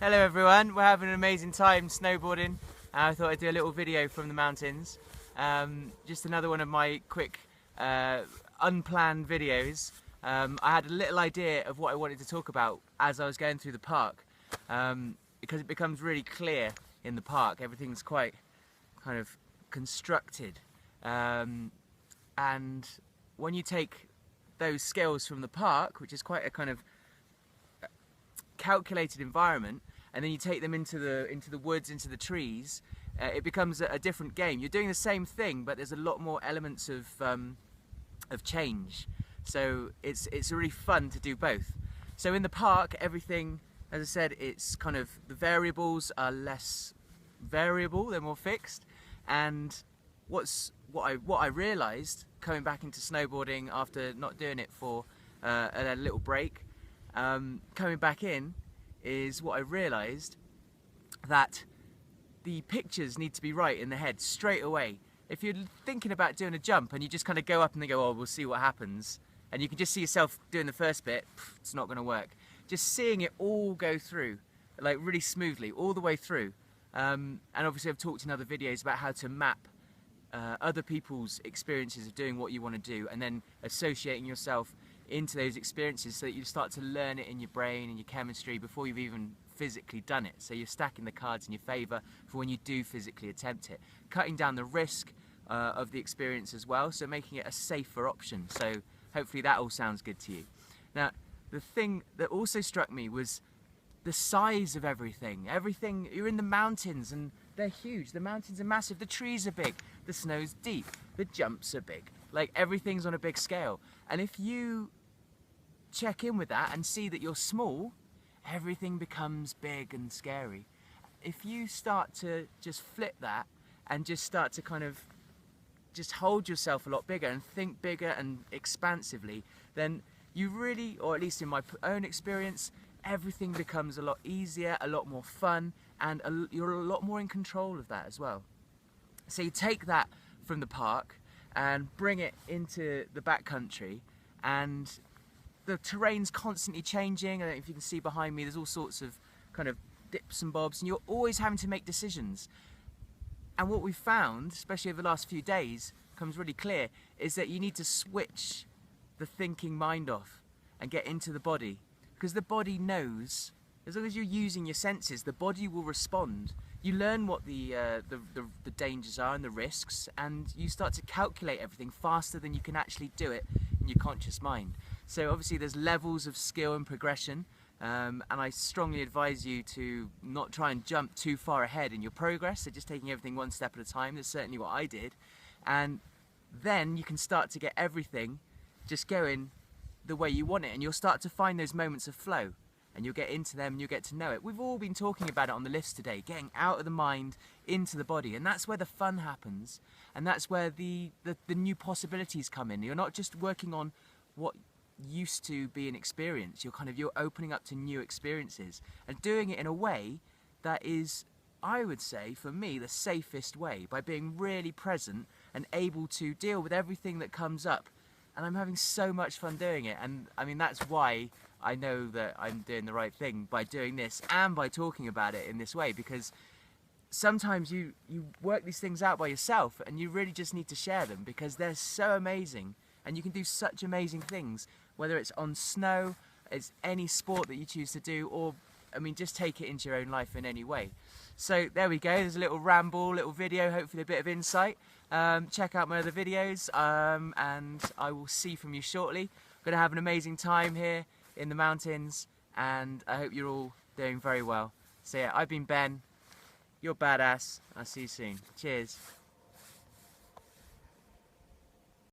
Hello everyone, we're having an amazing time snowboarding. I thought I'd do a little video from the mountains. Just another one of my quick unplanned videos. I had a little idea of what I wanted to talk about as I was going through the park, because it becomes really clear in the park. Everything's quite kind of constructed, and when you take those skills from the park, which is quite a kind of calculated environment, and then you take them into the woods, into the trees, it becomes a different game. You're doing the same thing, but there's a lot more elements of change. So it's really fun to do both. So in the park, everything, as I said, it's kind of, the variables are less variable, they're more fixed. And what I realised coming back into snowboarding after not doing it for a little break, coming back in, is what I realised that the pictures need to be right in the head straight away. If you're thinking about doing a jump and you just kind of go up and then go, oh, we'll see what happens, and you can just see yourself doing the first bit, it's not going to work. Just seeing it all go through, like really smoothly, all the way through. And obviously I've talked in other videos about how to map other people's experiences of doing what you want to do, and then associating yourself into those experiences so that you start to learn it in your brain and your chemistry before you've even physically done it. So you're stacking the cards in your favour for when you do physically attempt it. Cutting down the risk of the experience as well, so making it a safer option. So hopefully that all sounds good to you. Now, the thing that also struck me was the size of everything. Everything, you're in the mountains and they're huge. The mountains are massive, the trees are big, the snow's deep, the jumps are big. Like, everything's on a big scale. And if you check in with that and see that you're small, everything becomes big and scary. If you start to just flip that and just start to kind of just hold yourself a lot bigger and think bigger and expansively, then you really, or at least in my own experience, everything becomes a lot easier, a lot more fun, and you're a lot more in control of that as well. So you take that from the park and bring it into the backcountry, and the terrain's constantly changing. I don't know if you can see behind me, there's all sorts of kind of dips and bobs, and you're always having to make decisions. And what we've found, especially over the last few days, becomes really clear, is that you need to switch the thinking mind off and get into the body. Because the body knows, as long as you're using your senses, the body will respond. You learn what the dangers are and the risks, and you start to calculate everything faster than you can actually do it in your conscious mind. So obviously there's levels of skill and progression, and I strongly advise you to not try and jump too far ahead in your progress, so just taking everything one step at a time. That's certainly what I did. And then you can start to get everything just going the way you want it, and you'll start to find those moments of flow, and you'll get into them and you'll get to know it. We've all been talking about it on the lifts today, getting out of the mind into the body, and that's where the fun happens, and that's where the new possibilities come in. You're not just working on what used to be an experience, you're opening up to new experiences, and doing it in a way that is, I would say, for me, the safest way, by being really present and able to deal with everything that comes up. And I'm having so much fun doing it, and I mean, that's why I know that I'm doing the right thing by doing this and by talking about it in this way, because sometimes you work these things out by yourself and you really just need to share them, because they're so amazing and you can do such amazing things, whether it's on snow, it's any sport that you choose to do, or I mean, just take it into your own life in any way. So there we go, there's a little ramble, little video, hopefully a bit of insight. Check out my other videos, and I will see from you shortly. I'm going to have an amazing time here in the mountains, and I hope you're all doing very well. So yeah, I've been Ben, you're badass, I'll see you soon. Cheers.